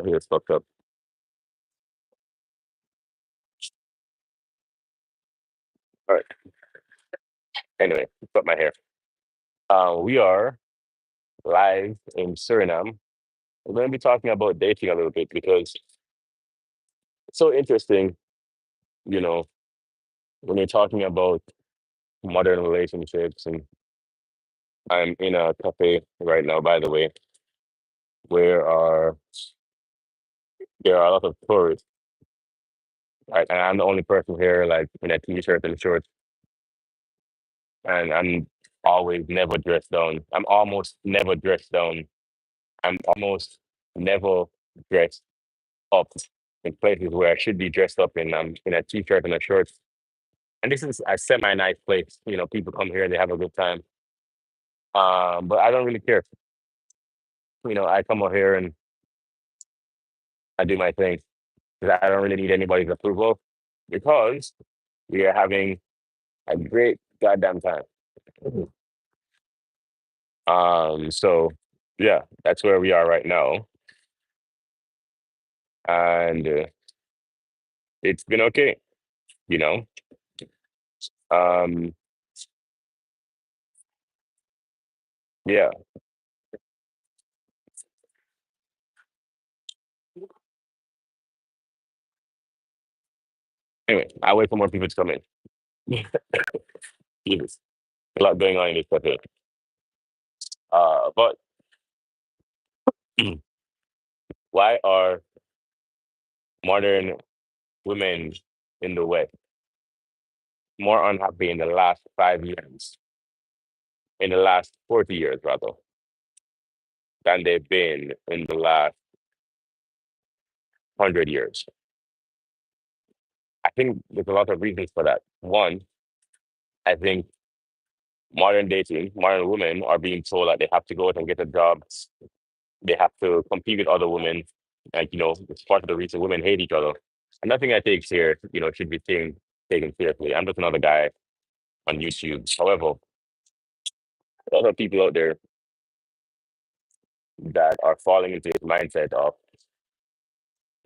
I think it's fucked up. All right. Anyway, cut my hair. We are live in Suriname. We're going to be talking about dating a little bit because it's so interesting, you know, when you're talking about modern relationships. And I'm in a cafe right now, by the way, where there are a lot of tourists, right? And I'm the only person here, like in a t-shirt and shorts, and I'm always never dressed down. I'm almost never dressed down. I'm almost never dressed up in places where I should be dressed up in. I'm in a t-shirt and a shorts. And this is a semi-nice place. People come here, they have a good time. But I don't really care. I come out here and I do my thing. 'Cause I don't really need anybody's approval because we are having a great goddamn time. Mhm. So yeah, that's where we are right now. And it's been okay, you know. Um, yeah. Anyway, I wait for more people to come in. Jesus, a lot going on in this country. But why are modern women in the West more unhappy in the last 5 years, in the last 40 years rather, than they've been in the last 100 years? I think there's a lot of reasons for that. One, I think modern women are being told that they have to go out and get a job. They have to compete with other women. It's part of the reason women hate each other. And nothing I take here, should be taken seriously. I'm just another guy on YouTube. However, a lot of people out there that are falling into this mindset of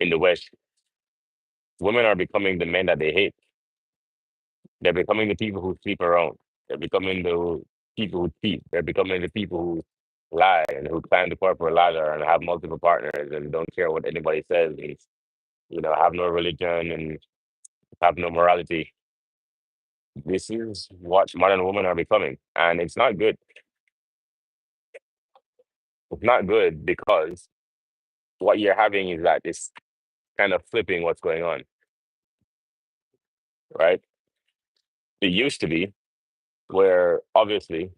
in the West, women are becoming the men that they hate. They're becoming the people who sleep around. They're becoming the people who cheat. They're becoming the people who lie and who climb the corporate ladder and have multiple partners and don't care what anybody says and have no religion and have no morality. This is what modern women are becoming, and it's not good. It's not good because what you're having is that it's kind of flipping what's going on, right? It used to be where obviously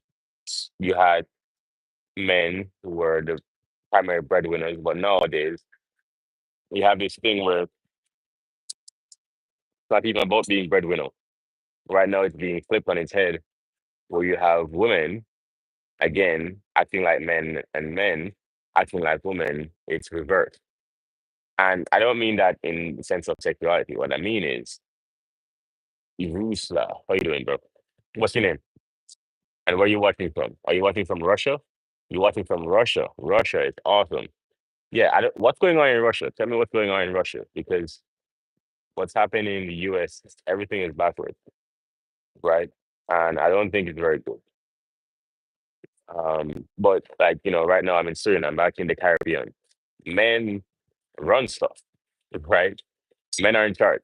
you had men who were the primary breadwinners, but nowadays you have this thing where it's not even about being breadwinner. Right now, it's being flipped on its head, where you have women again acting like men and men acting like women. It's reversed, and I don't mean that in the sense of sexuality. What I mean is, Rusla, how you doing, bro? What's your name? And where you watching from? Are you watching from Russia? You're watching from Russia. Russia is awesome. Yeah, what's going on in Russia? Tell me what's going on in Russia because what's happening in the US, everything is backwards, right? And I don't think it's very good. But like, right now I'm in Suriname, I'm back in the Caribbean. Men run stuff, right? Men are in charge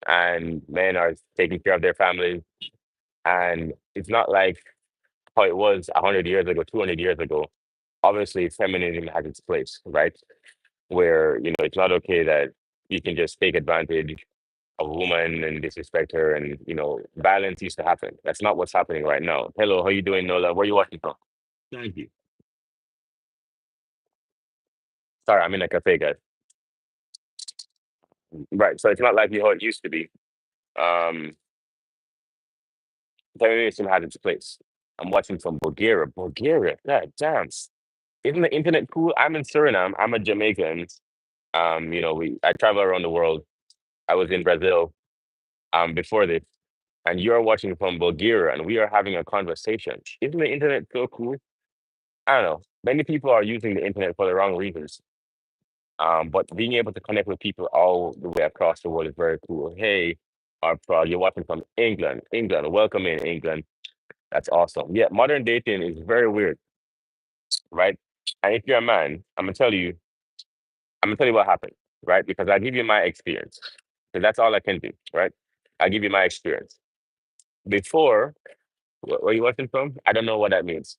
and men are taking care of their families. And it's not like how it was 100 years ago, 200 years ago. Obviously, feminism has its place, right? Where, it's not okay that you can just take advantage of a woman and disrespect her and, violence used to happen. That's not what's happening right now. Hello, how you doing, Nola? Where you watching from? Thank you. Sorry, I'm in a cafe, guys. Right. So it's not like how it used to be. Um, feminism has its place. I'm watching from Bulgaria. Bulgaria, god damn. Isn't the internet cool? I'm in Suriname. I'm a Jamaican. I travel around the world. I was in Brazil before this, and you're watching from Bulgaria, and we are having a conversation. Isn't the internet so cool? I don't know. Many people are using the internet for the wrong reasons. But being able to connect with people all the way across the world is very cool. Hey, you're watching from England. England, welcome in England. That's awesome. Yeah, modern dating is very weird, right? And if you're a man, I'm gonna tell you what happened, right? Because I give you my experience. Because that's all I can do, right? I give you my experience. Before, where you watching from? I don't know what that means.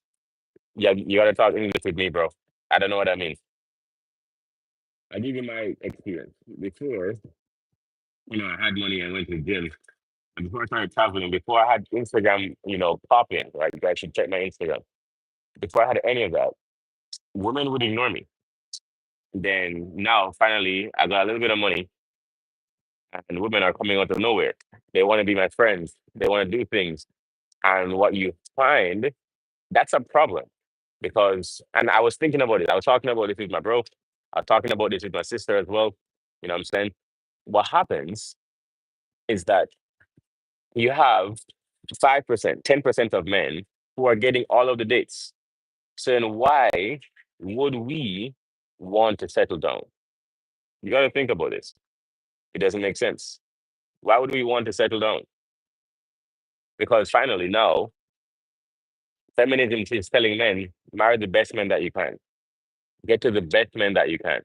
Yeah, you gotta talk English with me, bro. I don't know what that means. I give you my experience. Before, I had money and went to the gym. And before I started traveling, before I had Instagram, popping, right? You guys should check my Instagram. Before I had any of that, women would ignore me. Then now, finally, I got a little bit of money, and women are coming out of nowhere. They want to be my friends. They want to do things. And what you find, that's a problem. Because, and I was thinking about it. I was talking about this with my bro. I was talking about this with my sister as well. You know what I'm saying? What happens is that you have 5%, 10% of men who are getting all of the dates. So then why would we want to settle down? You got to think about this. It doesn't make sense. Why would we want to settle down? Because finally, now, feminism is telling men, marry the best men that you can, get to the best men that you can.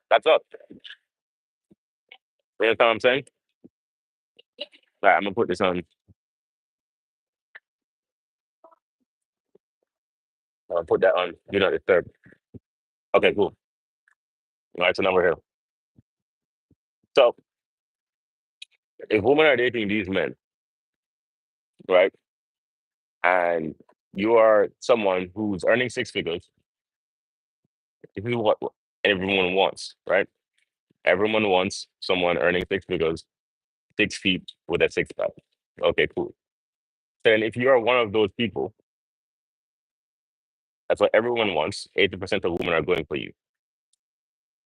That's up. You understand what I'm saying? Right, I'm gonna put this on. I'll put that on. Do not disturb. Okay, cool. All right, so now we're here. So if women are dating these men, right, and you are someone who's earning six figures, this is what everyone wants, right? Everyone wants someone earning six figures, 6 feet with a six pack. Okay, cool. Then if you are one of those people, that's what everyone wants. 80% of women are going for you.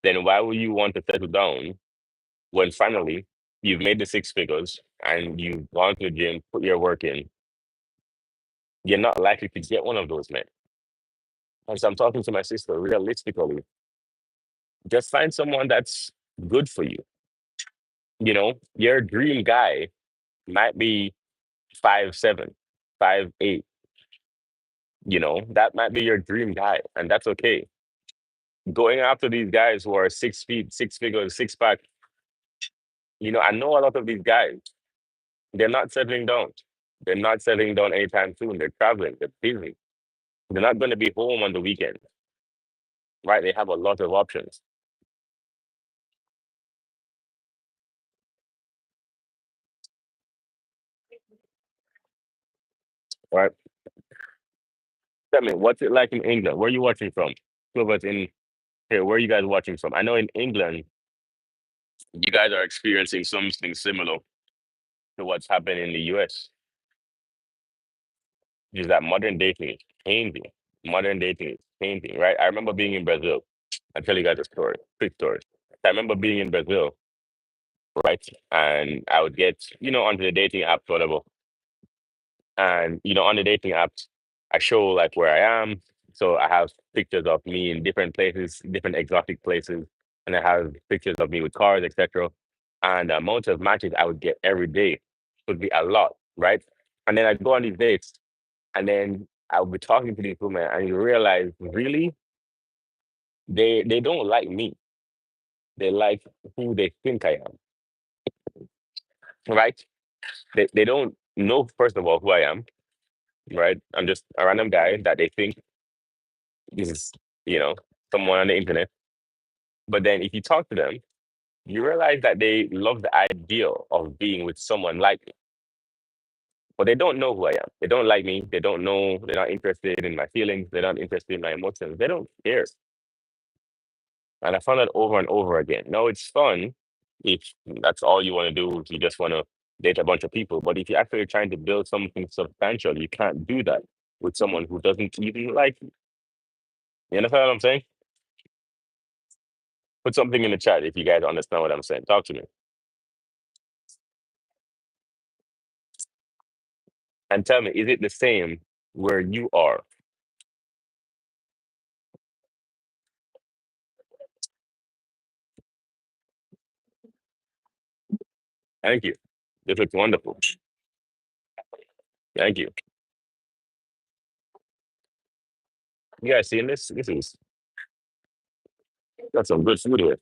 Then why would you want to settle down when finally you've made the six figures and you've gone to the gym, put your work in? You're not likely to get one of those men. As I'm talking to my sister, realistically, just find someone that's good for you. Your dream guy might be 5'7", 5'8". That might be your dream guy, and that's okay. Going after these guys who are 6 feet, six figures, six pack, I know a lot of these guys, they're not settling down. They're not settling down anytime soon. They're traveling, they're busy. They're not going to be home on the weekend, right? They have a lot of options, right? Tell me, what's it like in England? Where are you watching from? Two of us in here, where are you guys watching from? I know in England, you guys are experiencing something similar to what's happening in the US. Is that modern dating is changing. Modern dating is changing, right? I remember being in Brazil. I'll tell you guys a story, quick story. I remember being in Brazil, right? And I would get, onto the dating app, whatever. And, on the dating apps, I show like where I am. So I have pictures of me in different places, different exotic places. And I have pictures of me with cars, etc. And the amount of matches I would get every day would be a lot, right? And then I'd go on these dates and then I would be talking to these women and you realize really they don't like me. They like who they think I am, right? They don't know, first of all, who I am, right? I'm just a random guy that they think is, you know, someone on the internet. But then if you talk to them, you realize that they love the idea of being with someone like me. But they don't know who I am. They don't like me. They don't know. They're not interested in my feelings. They're not interested in my emotions. They don't care. And I found that over and over again. No, it's fun if that's all you want to do, if you just want to date a bunch of people. But if you're actually trying to build something substantial, you can't do that with someone who doesn't even like you. You understand what I'm saying? Put something in the chat if you guys understand what I'm saying. Talk to me. And tell me, is it the same where you are? Thank you. This looks wonderful. Thank you. You guys seeing this? This is got some good food here.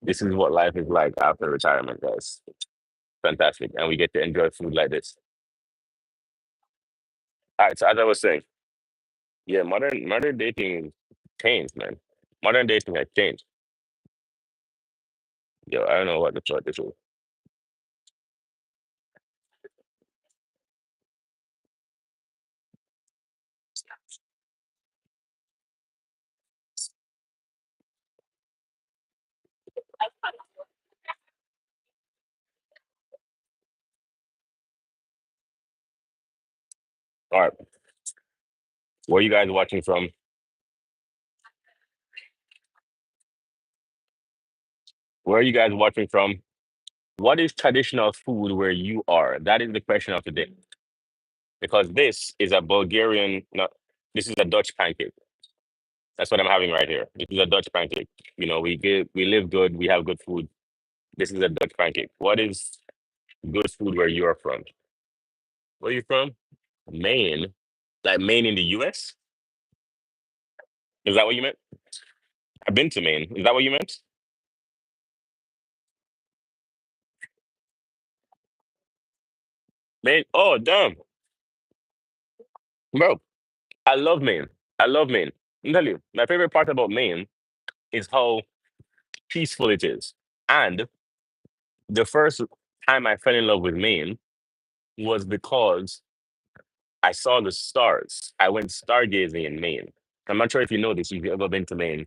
This is what life is like after retirement, guys. Fantastic. And we get to enjoy food like this. All right, so as I was saying, yeah, modern dating changed, man. Modern dating has changed. Yo, I don't know what the fuck this is. All right, where are you guys watching from? Where are you guys watching from? What is traditional food where you are? That is the question of the day. Because this is a Bulgarian, no, this is a Dutch pancake. That's what I'm having right here. This is a Dutch pancake. We live good, we have good food. This is a Dutch pancake. What is good food where you're from? Where are you from? Maine. Like Maine in the US? Is that what you meant? I've been to Maine. Is that what you meant? Maine? Oh, damn. Bro, I love Maine. I love Maine. I'm telling you, my favorite part about Maine is how peaceful it is. And the first time I fell in love with Maine was because I saw the stars. I went stargazing in Maine. I'm not sure if you know this, if you've ever been to Maine.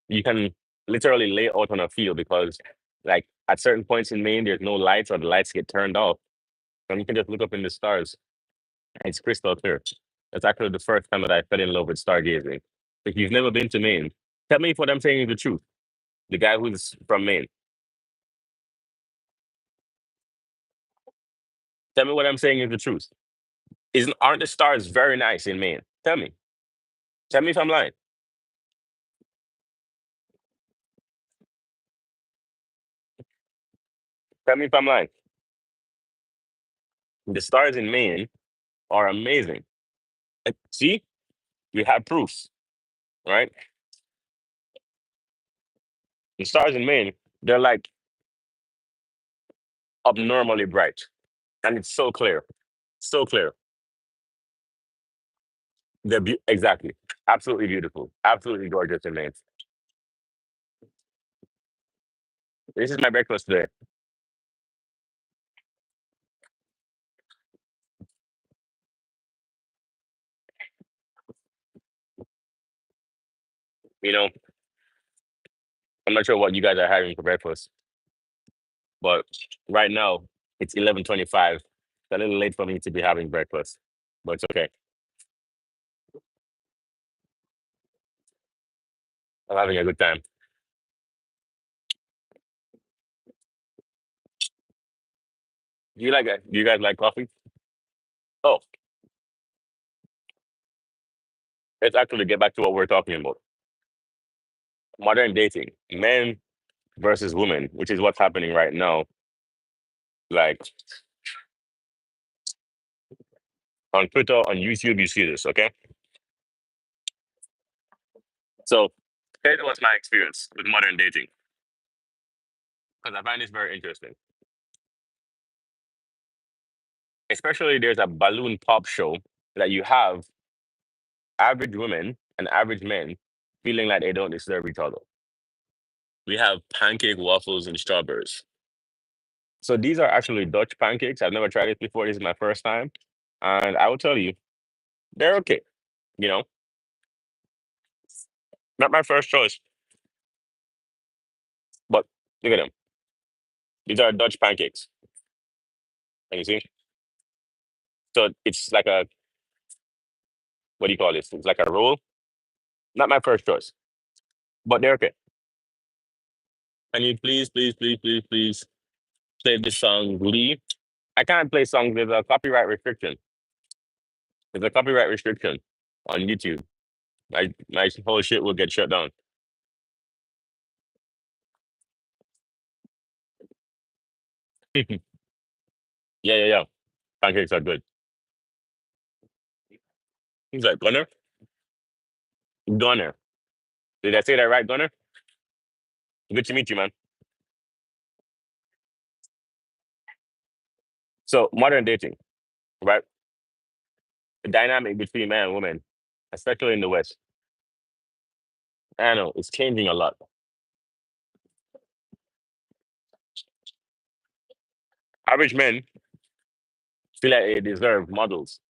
You can literally lay out on a field because, like, at certain points in Maine, there's no lights or the lights get turned off. And you can just look up in the stars. It's crystal clear. That's actually the first time that I fell in love with stargazing. If you've never been to Maine, tell me if what I'm saying is the truth. The guy who's from Maine, tell me what I'm saying is the truth. Aren't the stars very nice in Maine? Tell me. Tell me if I'm lying. Tell me if I'm lying. The stars in Maine are amazing. See, we have proofs, right? The stars in Maine, they're like abnormally bright, and it's so clear, so clear. Exactly, absolutely beautiful, absolutely gorgeous in Maine. This is my breakfast today. You know, I'm not sure what you guys are having for breakfast, but right now it's 11:25. It's a little late for me to be having breakfast, but it's okay. I'm having a good time. Do you guys like coffee? Oh, let's actually get back to what we're talking about. Modern dating, men versus women, which is what's happening right now. Like on Twitter, on YouTube, you see this, okay? So here's what's my experience with modern dating, because I find this very interesting. Especially there's a balloon pop show that you have average women and average men feeling like they don't deserve each other. We have pancake waffles and strawberries. So these are actually Dutch pancakes. I've never tried it before. This is my first time. And I will tell you, they're okay. You know, not my first choice, but look at them. These are Dutch pancakes. And you see? So it's like what do you call this? It's like a roll. Not my first choice, but they're okay. Can you please, please, please, please, please play this song, Glee? I can't play songs. There's a copyright restriction. There's a copyright restriction on YouTube. My whole shit will get shut down. Yeah, yeah, yeah. Pancakes are good. He's like, Gunner? Gunner. Did I say that right, Gunner? Good to meet you, man. So, modern dating, right? The dynamic between man and woman, especially in the West, I know it's changing a lot. Average men feel like they deserve models.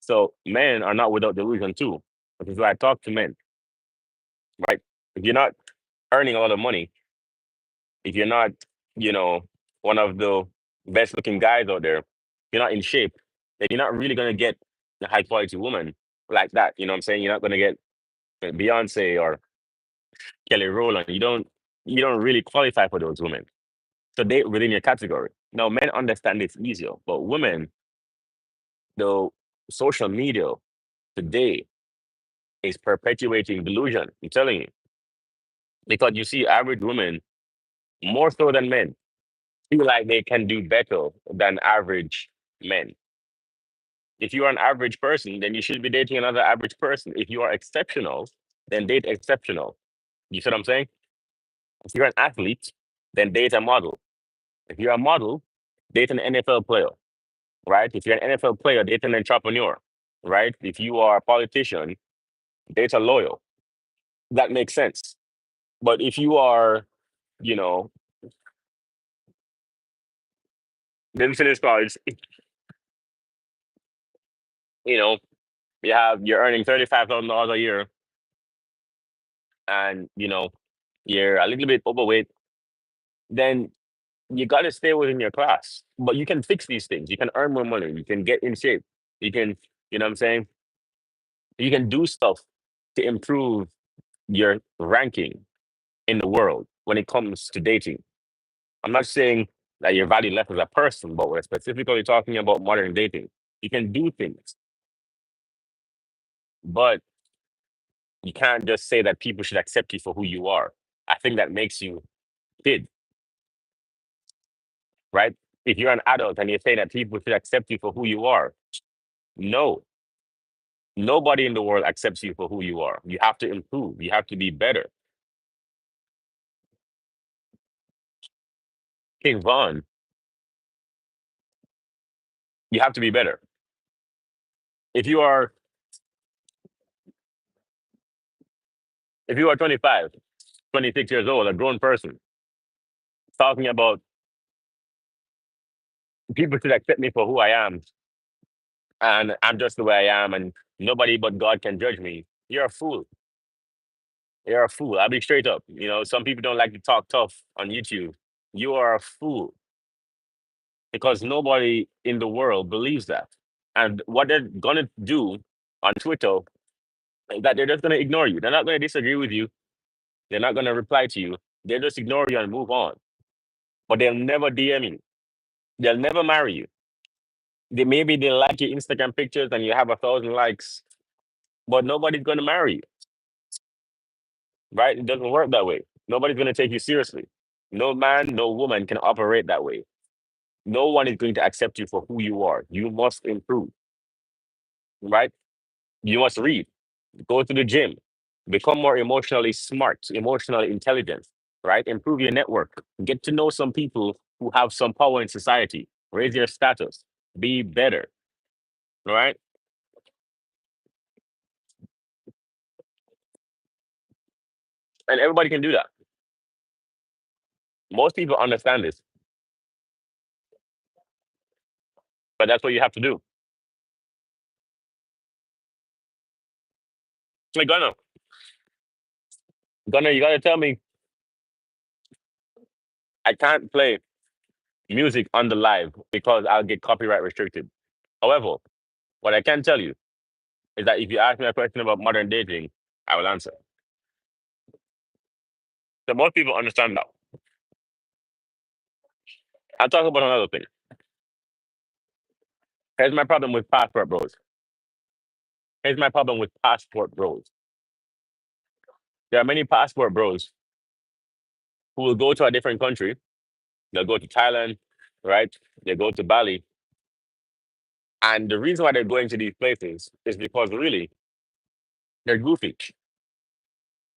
So, men are not without delusion, too, which is why I talk to men, right? If you're not earning a lot of money, if you're not, you know, one of the best looking guys out there, you're not in shape, then you're not really gonna get a high quality woman like that. You know what I'm saying? You're not gonna get Beyonce or Kelly Rowland. You don't really qualify for those women. So they within your category. Now men understand it's easier, but women, the social media today is perpetuating delusion. I'm telling you. Because you see average women more so than men feel like they can do better than average men. If you are an average person, then you should be dating another average person. If you are exceptional, then date exceptional. You see what I'm saying? If you're an athlete, then date a model. If you're a model, date an NFL player, right? If you're an NFL player, date an entrepreneur, right? If you are a politician, date a lawyer. That makes sense. But if you are, you know, didn't finish college, you know, you're earning $35,000 a year, and you're a little bit overweight, then you got to stay within your class. But you can fix these things. You can earn more money. You can get in shape. You can, you know what I'm saying? You can do stuff to improve your ranking in the world when it comes to dating. I'm not saying that you're valued less as a person, but we're specifically talking about modern dating. You can do things, but you can't just say that people should accept you for who you are. I think that makes you kid, right? If you're an adult and you're saying that people should accept you for who you are, no, nobody in the world accepts you for who you are. You have to improve. You have to be better. King Von, you have to be better. If you are if you are 25, 26 years old, a grown person, talking about people should accept me for who I am and I'm just the way I am and nobody but God can judge me, you're a fool. You're a fool. I'll be straight up. Some people don't like to talk tough on YouTube. You are a fool because nobody in the world believes that. And what they're gonna do on Twitter is that they're just gonna ignore you. They're not gonna disagree with you. They're not gonna reply to you. They'll just ignore you and move on. But they'll never DM you. They'll never marry you. Maybe they like your Instagram pictures and you have 1,000 likes, but nobody's gonna marry you, right? It doesn't work that way. Nobody's gonna take you seriously. No man, no woman can operate that way. No one is going to accept you for who you are. You must improve, right? You must read, go to the gym, become more emotionally smart, emotionally intelligent, right? Improve your network, get to know some people who have some power in society, raise your status, be better, right? And everybody can do that. Most people understand this, but that's what you have to do. Like, Gunner, you gotta tell me I can't play music on the live because I'll get copyright restricted. However, what I can tell you is that if you ask me a question about modern dating, I will answer. So most people understand that. I'll talk about another thing. Here's my problem with passport bros. Here's my problem with passport bros. There are many passport bros who will go to a different country. They'll go to Thailand, right? They go to Bali. And the reason why they're going to these places is because really they're goofy.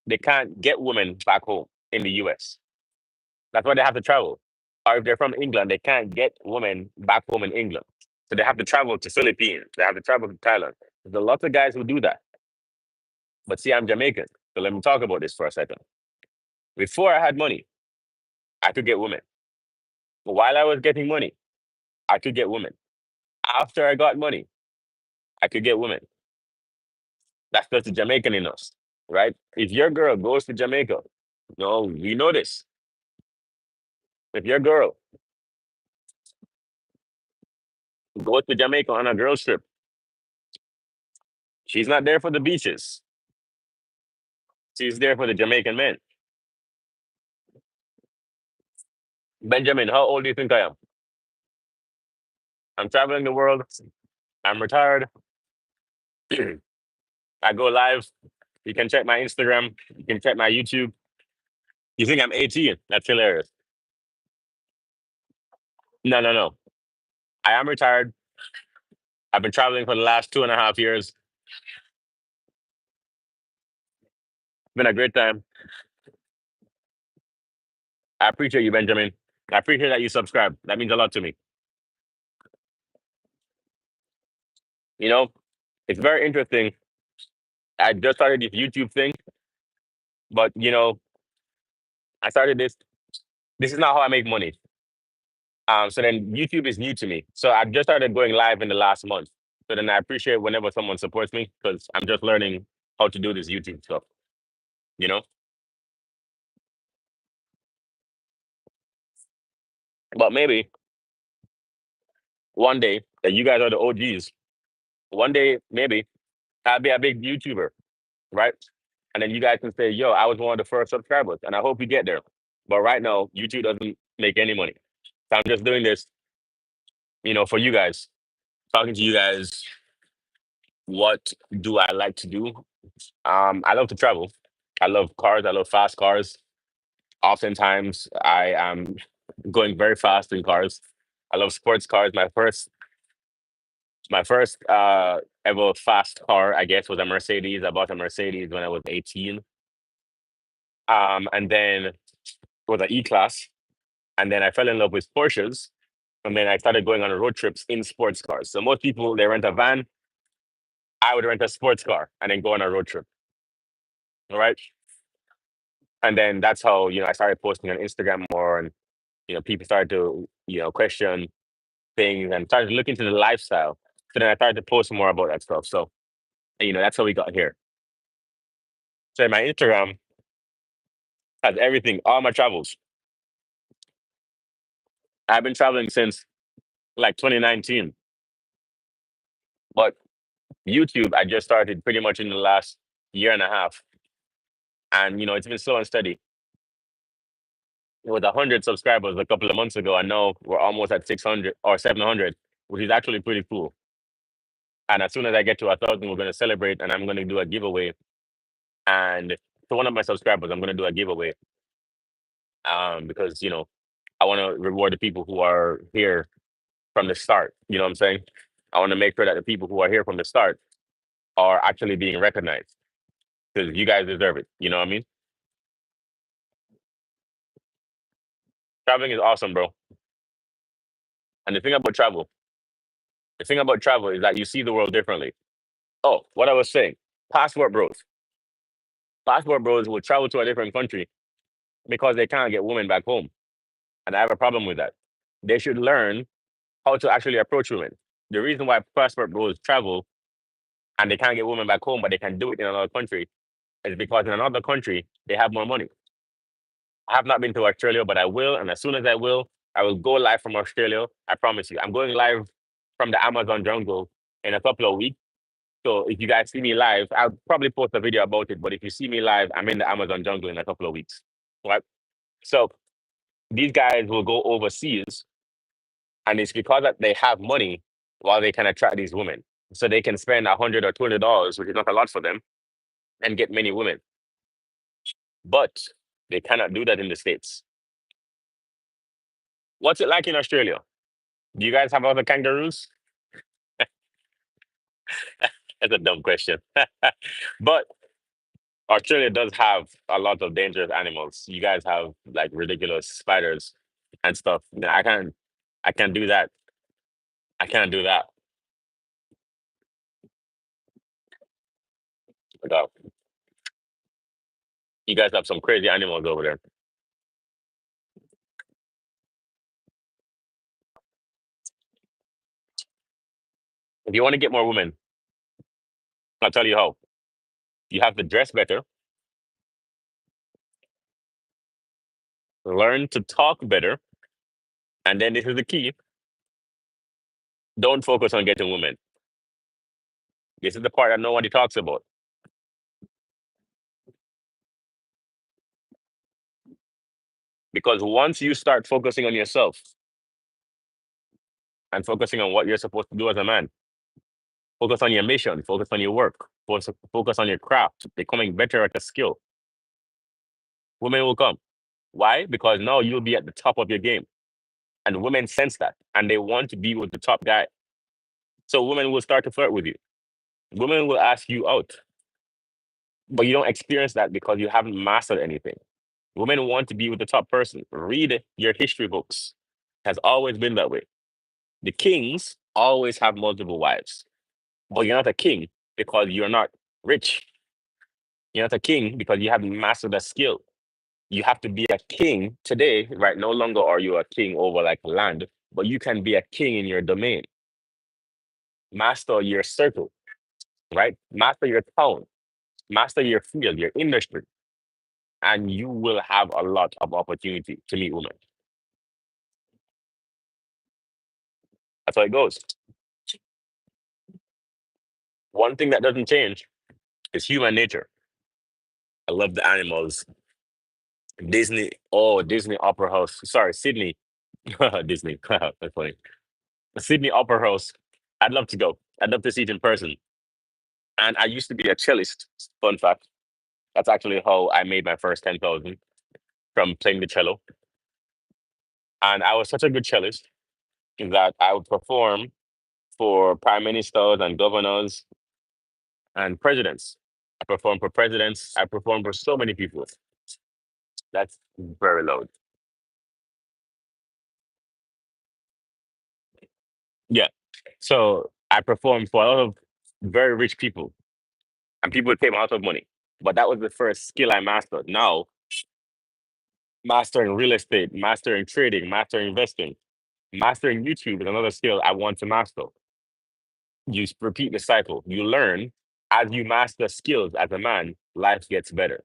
They can't get women back home in the US. That's why they have to travel. Or if they're from England, they can't get women back home in England. So they have to travel to Philippines. They have to travel to Thailand. There's a lot of guys who do that. But see, I'm Jamaican. So let me talk about this for a second. Before I had money, I could get women. While I was getting money, I could get women. After I got money, I could get women. That's just the Jamaican in us, right? If your girl goes to Jamaica, no, we know this. If your girl goes to Jamaica on a girls trip, she's not there for the beaches. She's there for the Jamaican men. Benjamin, how old do you think I am? I'm traveling the world. I'm retired. I go live. You can check my Instagram. You can check my YouTube. You think I'm 18? That's hilarious. No, no, no. I am retired. I've been traveling for the last 2.5 years. It's been a great time. I appreciate you, Benjamin. I appreciate that you subscribe. That means a lot to me. You know, it's very interesting. I just started this YouTube thing, but I started this. This is not how I make money. So then YouTube is new to me. So I just started going live in the last month. So then I appreciate whenever someone supports me because I'm just learning how to do this YouTube stuff. You know, but maybe one day that you guys are the OGs. One day, maybe I'll be a big YouTuber, right? And then you guys can say, "Yo, I was one of the first subscribers," and I hope you get there. But right now, YouTube doesn't make any money. So I'm just doing this, for you guys, talking to you guys. What do I like to do? I love to travel. I love cars. I love fast cars. Oftentimes, I am going very fast in cars. I love sports cars. My first ever fast car, I guess, was a Mercedes. I bought a Mercedes when I was 18. And then it was an E-Class. And then I fell in love with Porsches. And then I started going on road trips in sports cars. So most people, they rent a van. I would rent a sports car and then go on a road trip. All right. And then that's how, I started posting on Instagram more, and, people started to, question things and started to look into the lifestyle. So then I started to post more about that stuff. So, that's how we got here. So my Instagram has everything, all my travels. I've been traveling since like 2019, but YouTube, I just started pretty much in the last year and a half. And, it's been slow and steady. With 100 subscribers a couple of months ago, I know we're almost at 600 or 700, which is actually pretty cool. And as soon as I get to 1,000, we're going to celebrate, and I'm going to do a giveaway. And to one of my subscribers, I'm going to do a giveaway, because I want to reward the people who are here from the start. You know what I'm saying? I want to make sure that the people who are here from the start are actually being recognized because you guys deserve it. You know what I mean? Traveling is awesome, bro. And the thing about travel is that you see the world differently. Oh, what I was saying, passport bros. Passport bros will travel to a different country because they can't get women back home. And I have a problem with that. They should learn how to actually approach women. The reason why passport bros travel and they can't get women back home, but they can do it in another country, is because in another country, they have more money. I have not been to Australia, but I will. And as soon as I will go live from Australia. I promise you. I'm going live from the Amazon jungle in a couple of weeks. So if you guys see me live, I'll probably post a video about it. But if you see me live, I'm in the Amazon jungle in a couple of weeks. Right? So these guys will go overseas, and it's because that they have money while they can attract these women. so they can spend $100 or $200, which is not a lot for them, and get many women. But they cannot do that in the States. What's it like in Australia? Do you guys have other kangaroos? That's a dumb question. But Australia does have a lot of dangerous animals. You guys have like ridiculous spiders and stuff. I can't do that. I can't do that. But, you guys have some crazy animals over there. If you want to get more women, I'll tell you how. You have to dress better, learn to talk better, and then this is the key. Don't focus on getting women. This is the part that nobody talks about. Because once you start focusing on yourself and focusing on what you're supposed to do as a man, focus on your mission, focus on your work, focus on your craft, becoming better at a skill, women will come. Why? Because now you'll be at the top of your game. And women sense that and they want to be with the top guy. So women will start to flirt with you. Women will ask you out, but you don't experience that because you haven't mastered anything. Women want to be with the top person. Read your history books. Has always been that way. The kings always have multiple wives, but you're not a king because you're not rich. You're not a king because you haven't mastered a skill. You have to be a king today, right? No longer are you a king over like land, but you can be a king in your domain. Master your circle, right? Master your town, master your field, your industry, and you will have a lot of opportunity to meet women. That's how it goes. One thing that doesn't change is human nature. I love the animals. Disney, oh, Disney Opera House. Sorry, Sydney. Disney. That's funny. Sydney Opera House. I'd love to go. I'd love to see it in person. And I used to be a cellist. Fun fact. That's actually how I made my first 10,000 from playing the cello. And I was such a good cellist that I would perform for prime ministers and governors and presidents. I performed for presidents. I performed for so many people. That's very loud. Yeah. So I performed for a lot of very rich people and people came out of money. But that was the first skill I mastered. Now, mastering real estate, mastering trading, mastering investing, mastering YouTube is another skill I want to master. You repeat the cycle. You learn as you master skills as a man, life gets better.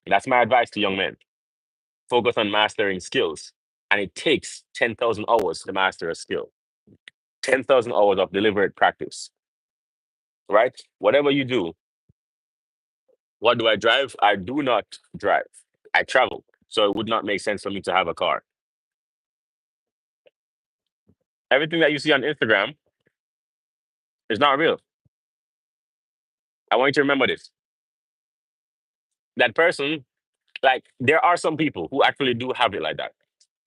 That's my advice to young men. Focus on mastering skills. And it takes 10,000 hours to master a skill, 10,000 hours of deliberate practice, right? Whatever you do, what do I drive? I do not drive. I travel. So it would not make sense for me to have a car. Everything that you see on Instagram is not real. I want you to remember this. That person, like, there are some people who actually do have it like that,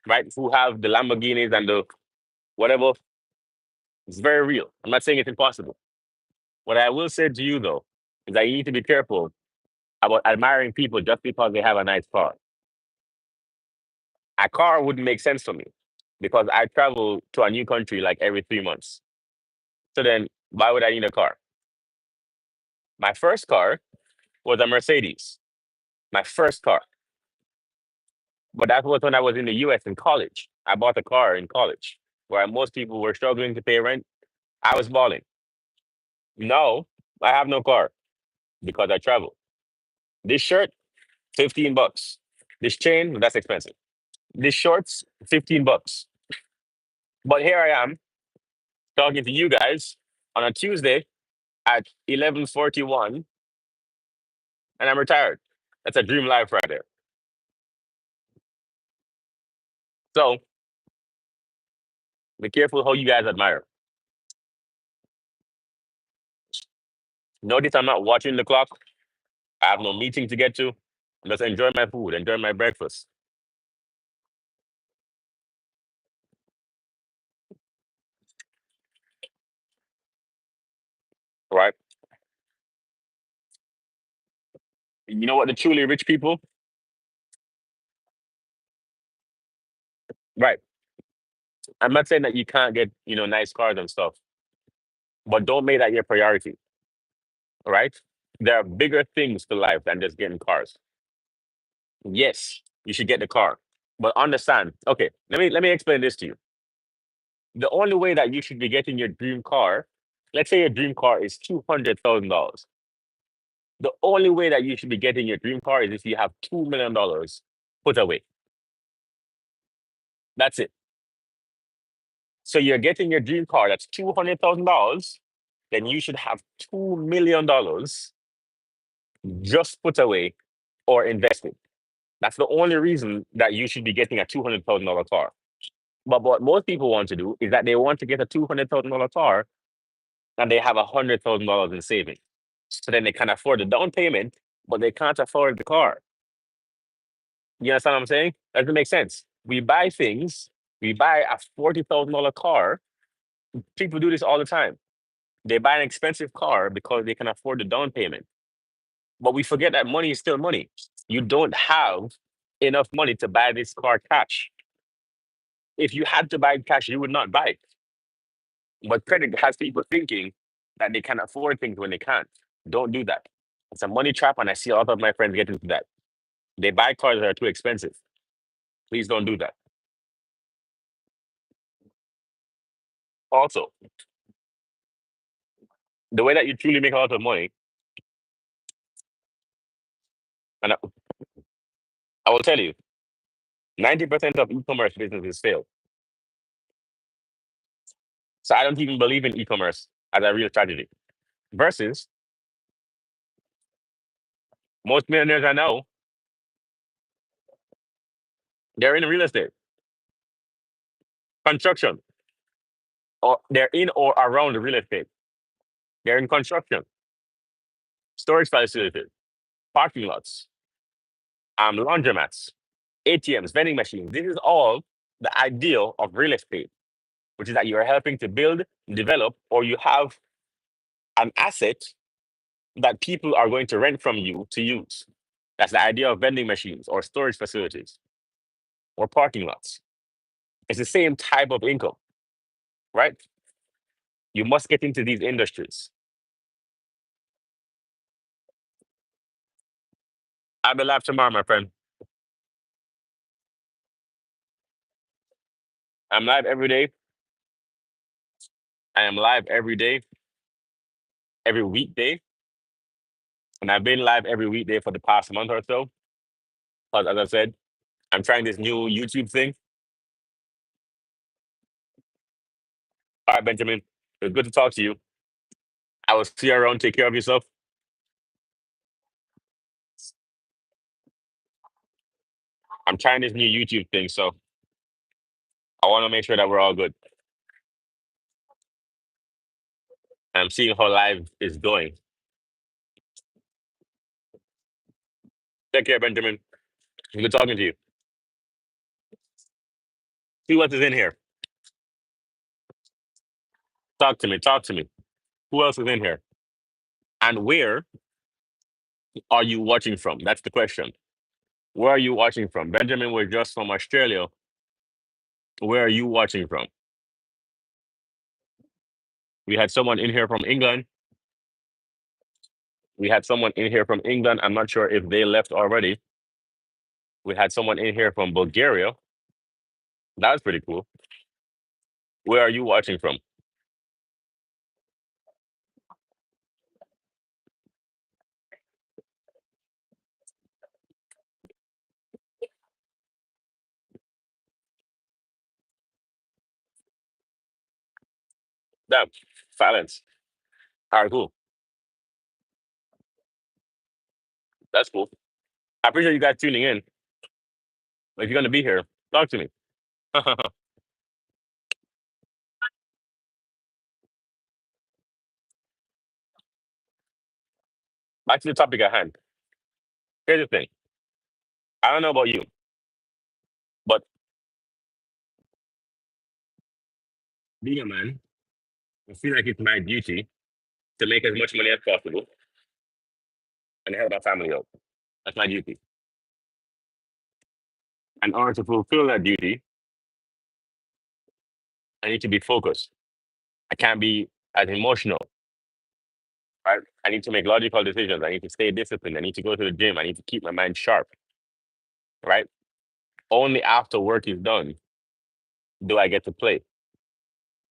right? Who have the Lamborghinis and the whatever. It's very real. I'm not saying it's impossible. What I will say to you, though, is that you need to be careful about admiring people just because they have a nice car. A car wouldn't make sense for me because I travel to a new country like every 3 months. So then, why would I need a car? My first car was a Mercedes, my first car. But that was when I was in the US in college. I bought a car in college where most people were struggling to pay rent. I was balling. Now, I have no car because I travel. This shirt, 15 bucks. This chain, that's expensive. This shorts, 15 bucks. But here I am talking to you guys on a Tuesday at 11:41 and I'm retired. That's a dream life right there. So be careful how you guys admire. Notice I'm not watching the clock. I have no meeting to get to. Just enjoy my food, enjoy my breakfast, right? You know what? The truly rich people, right? I'm not saying that you can't get, nice cars and stuff, but don't make that your priority, right? There are bigger things to life than just getting cars. Yes, you should get the car, but understand. Okay, let me explain this to you. The only way that you should be getting your dream car, let's say your dream car is $200,000. The only way that you should be getting your dream car is if you have $2 million put away. That's it. So you're getting your dream car that's $200,000, then you should have $2 million just put away or invested. That's the only reason that you should be getting a $200,000 car. But what most people want to do is that they want to get a $200,000 car and they have $100,000 in savings. So then they can afford the down payment, but they can't afford the car. You understand what I'm saying? Does it make sense? We buy things, we buy a $40,000 car. People do this all the time. They buy an expensive car because they can afford the down payment. But we forget that money is still money. You don't have enough money to buy this car cash. If you had to buy it cash, you would not buy it. But credit has people thinking that they can afford things when they can't. Don't do that. It's a money trap, and I see a lot of my friends get into that. They buy cars that are too expensive. Please don't do that. Also, the way that you truly make a lot of money, and I will tell you, 90% of e-commerce businesses fail. So I don't even believe in e-commerce as a real strategy. Versus most millionaires I know, they're in real estate, construction, or they're in or around the real estate. They're in construction, storage facilities, parking lots, laundromats, ATMs, vending machines. This is all the ideal of real estate, which is that you are helping to build, develop, or you have an asset that people are going to rent from you to use. That's the idea of vending machines or storage facilities or parking lots. It's the same type of income, right? You must get into these industries. I'll be live tomorrow, my friend. I'm live every day. I am live every day, every weekday. And I've been live every weekday for the past month or so. Because as I said, I'm trying this new YouTube thing. All right, Benjamin. It was good to talk to you. I will see you around. Take care of yourself. I'm trying this new YouTube thing, so I want to make sure that we're all good. I'm seeing how live is going. Take care, Benjamin. Good talking to you. See what is in here. Talk to me. Talk to me. Who else is in here? And where are you watching from? That's the question. Where are you watching from? Benjamin was just from Australia. Where are you watching from? We had someone in here from England. We had someone in here from England. I'm not sure if they left already. We had someone in here from Bulgaria. That was pretty cool. Where are you watching from? Damn, silence. All right, cool. That's cool. I appreciate you guys tuning in. If you're gonna be here, talk to me. Back to the topic at hand. Here's the thing. I don't know about you, but being a man, I feel like it's my duty to make as much money as possible and help my family out. That's my duty. In order to fulfill that duty, I need to be focused. I can't be as emotional, right? I need to make logical decisions. I need to stay disciplined. I need to go to the gym. I need to keep my mind sharp, right? Only after work is done do I get to play,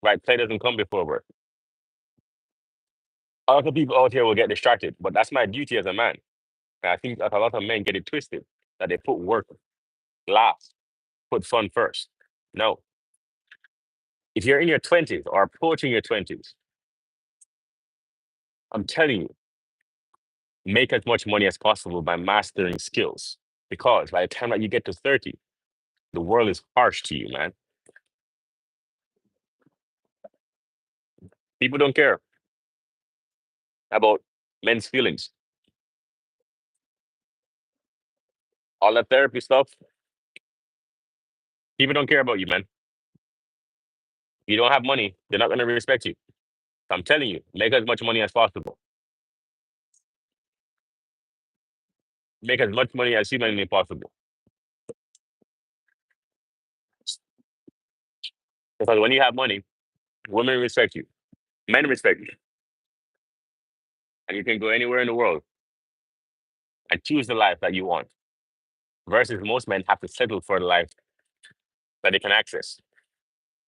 right? Play doesn't come before work. A lot of people out here will get distracted, but that's my duty as a man. And I think that a lot of men get it twisted that they put work last, put fun first. No. If you're in your 20s or approaching your 20s, I'm telling you, make as much money as possible by mastering skills. Because by the time that you get to 30, the world is harsh to you, man. People don't care about men's feelings. All that therapy stuff, people don't care about you, man. If you don't have money, they're not going to respect you. So I'm telling you, make as much money as possible. Make as much money as humanly possible. Because when you have money, women respect you, men respect you, and you can go anywhere in the world and choose the life that you want. Versus most men have to settle for the life that they can access.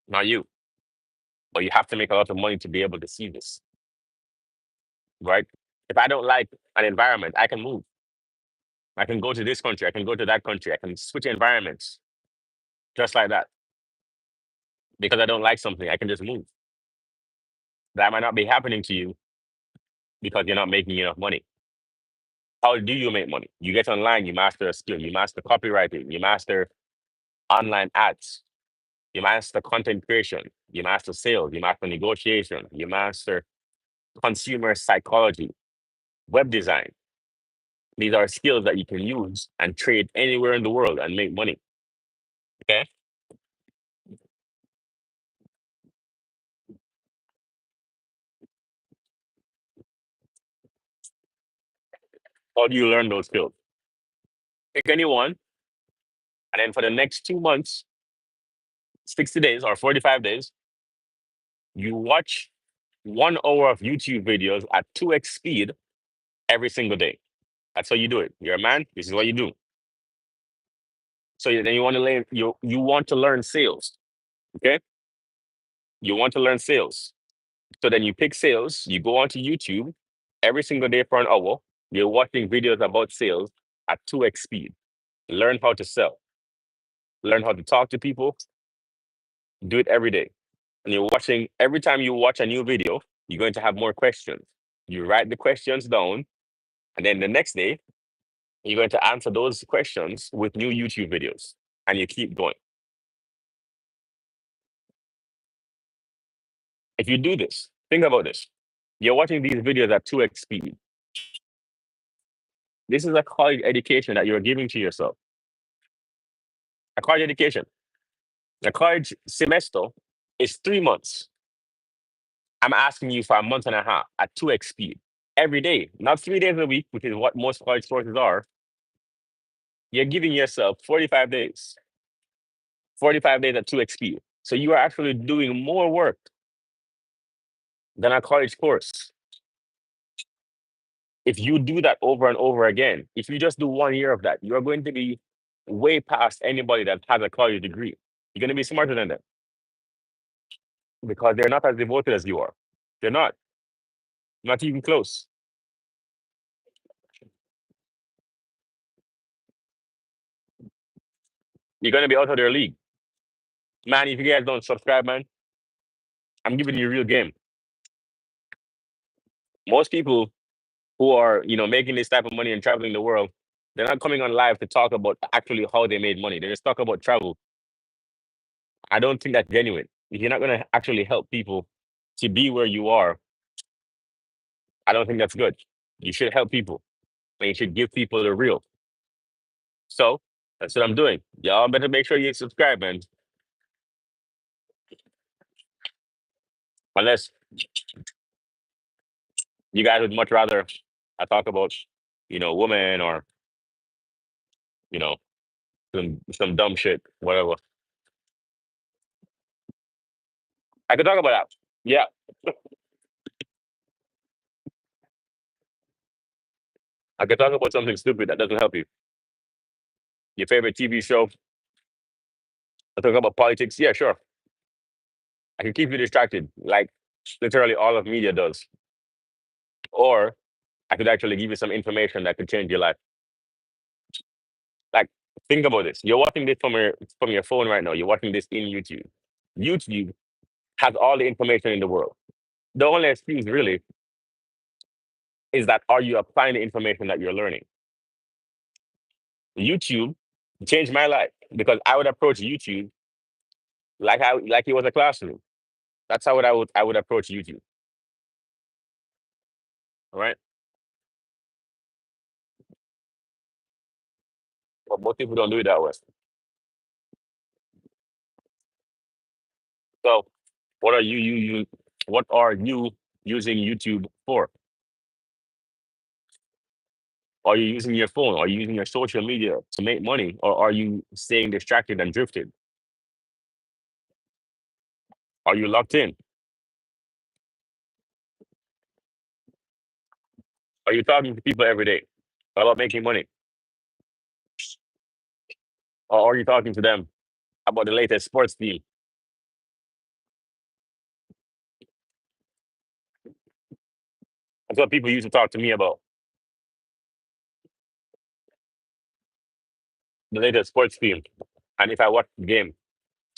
Not you, but you have to make a lot of money to be able to see this, right? If I don't like an environment, I can move. I can go to this country. I can go to that country. I can switch environments just like that. Because I don't like something, I can just move. That might not be happening to you because you're not making enough money. How do you make money? You get online, you master a skill, you master copywriting, you master online ads, you master content creation, you master sales, you master negotiation, you master consumer psychology, web design. These are skills that you can use and trade anywhere in the world and make money. Okay. How do you learn those skills? Pick anyone, and then for the next 2 months, 60 days or 45 days, you watch 1 hour of YouTube videos at 2x speed every single day. That's how you do it. You're a man, this is what you do. So then you want to learn you want to learn sales. Okay. You want to learn sales. So then you pick sales, you go onto YouTube every single day for an hour. You're watching videos about sales at 2x speed. Learn how to sell, learn how to talk to people, do it every day. And you're watching, every time you watch a new video, you're going to have more questions. You write the questions down, and then the next day, you're going to answer those questions with new YouTube videos, and you keep going. If you do this, think about this. You're watching these videos at 2x speed. This is a college education that you're giving to yourself. A college education. A college semester is 3 months. I'm asking you for a month and a half at 2x speed every day, not 3 days a week, which is what most college courses are. You're giving yourself 45 days, 45 days at 2x speed. So you are actually doing more work than a college course. If you do that over and over again, if you just do 1 year of that, you're going to be way past anybody that has a college degree. You're going to be smarter than them because they're not as devoted as you are. They're not even close. You're going to be out of their league. Man, if you guys don't subscribe, man, I'm giving you a real game. Most people who are, making this type of money and traveling the world, they're not coming on live to talk about actually how they made money. They just talk about travel. I don't think that's genuine. If you're not going to actually help people to be where you are, I don't think that's good. You should help people, and you should give people the real. So that's what I'm doing. Y'all better make sure you subscribe, man. Unless you guys would much rather I talk about, women or you know some dumb shit, whatever. I could talk about that. Yeah, I could talk about something stupid that doesn't help you. Your favorite TV show. I talk about politics. Yeah, sure. I can keep you distracted, like literally all of media does. Or I could actually give you some information that could change your life. Like, think about this. You're watching this from your phone right now. You're watching this in YouTube. YouTube has all the information in the world. The only excuse really is that are you applying the information that you're learning? YouTube changed my life because I would approach YouTube like it was a classroom. That's how I would approach YouTube. All right. But most people don't do it that way. So what are you using YouTube for? Are you using your phone? Are you using your social media to make money? Or are you staying distracted and drifted? Are you locked in? Are you talking to people every day about making money? Or are you talking to them about the latest sports team? That's what people used to talk to me about. The latest sports team. And if I watched the game.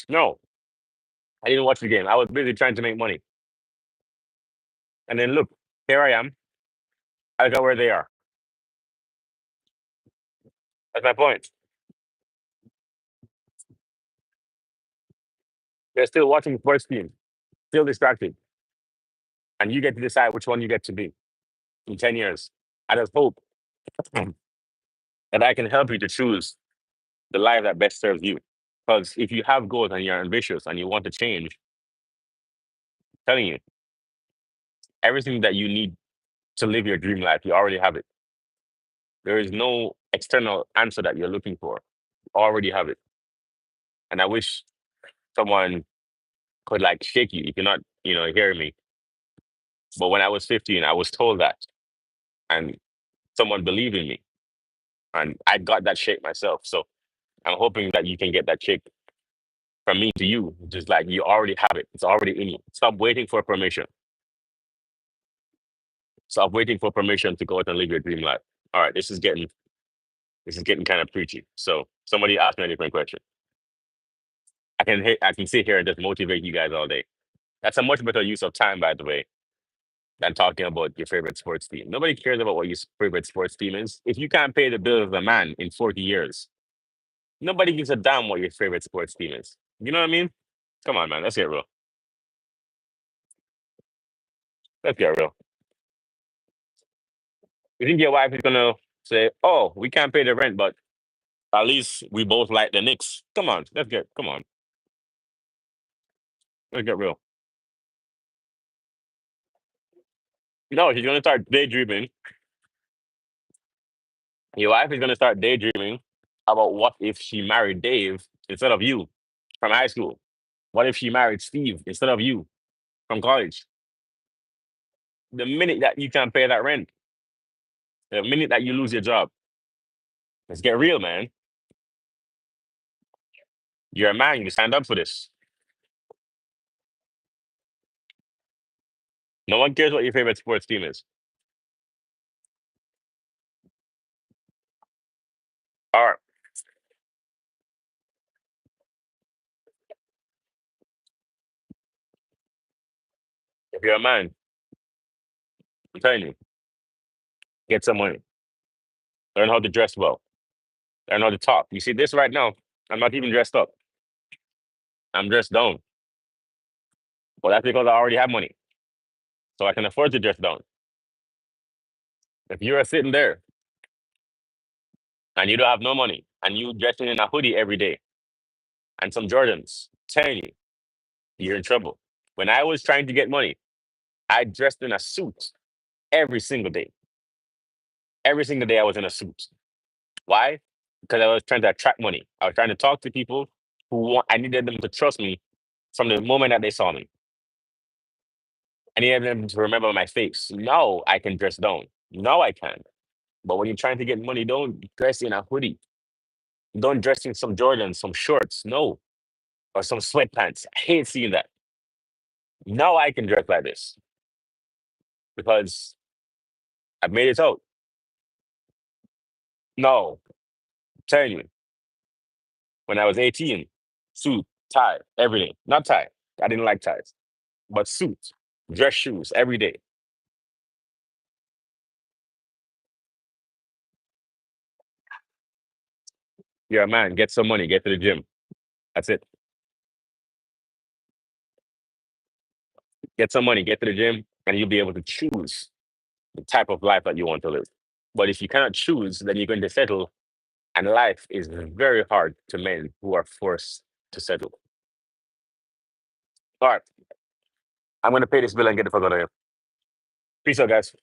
No, I didn't watch the game. I was busy trying to make money. And then look, here I am. I got where they are. That's my point. They're still watching sports team, still distracted. And you get to decide which one you get to be in 10 years. I just hope that I can help you to choose the life that best serves you. Because if you have goals and you're ambitious and you want to change, I'm telling you, everything that you need to live your dream life, you already have it. There is no external answer that you're looking for. You already have it. And I wish someone could like shake you if you're not, hearing me. But when I was 15, I was told that. And someone believed in me. And I got that shake myself. So I'm hoping that you can get that shake from me to you. Just like you already have it. It's already in you. Stop waiting for permission. Stop waiting for permission to go out and live your dream life. All right, this is getting kind of preachy. So somebody asked me a different question. I can sit here and just motivate you guys all day. That's a much better use of time, by the way, than talking about your favorite sports team. Nobody cares about what your favorite sports team is. If you can't pay the bills of a man in 40 years, nobody gives a damn what your favorite sports team is. You know what I mean? Come on, man. Let's get real. Let's get real. You think your wife is gonna say, "Oh, we can't pay the rent, but at least we both like the Knicks." Let's get real. No, she's gonna start daydreaming. Your wife is gonna start daydreaming about what if she married Dave instead of you from high school. What if she married Steve instead of you from college? The minute that you can't pay that rent, the minute that you lose your job, let's get real, man. You're a man. You signed up for this. No one cares what your favorite sports team is. All right. If you're a man, I'm telling you, get some money. Learn how to dress well. Learn how to talk. You see this right now? I'm not even dressed up. I'm dressed down. Well, that's because I already have money, so I can afford to dress down. If you're sitting there and you don't have no money and you dressing in a hoodie every day and some Jordans, telling you, you're in trouble. When I was trying to get money, I dressed in a suit every single day. Every single day I was in a suit. Why? Because I was trying to attract money. I was trying to talk to people I needed them to trust me from the moment that they saw me. I needed them to remember my face. Now I can dress down. Now I can. But when you're trying to get money, don't dress in a hoodie. Don't dress in some Jordans, some shorts. No. Or some sweatpants. I hate seeing that. Now I can dress like this because I've made it out. No. I'm telling you, when I was 18, suit, tie, everything. Not tie. I didn't like ties. But suit, dress shoes every day. You're a man. Get some money. Get to the gym. That's it. Get some money. Get to the gym, and you'll be able to choose the type of life that you want to live. But if you cannot choose, then you're going to settle, and life is very hard to men who are forced to settle. All right, I'm going to pay this bill and get the fuck out of here. Peace out, guys.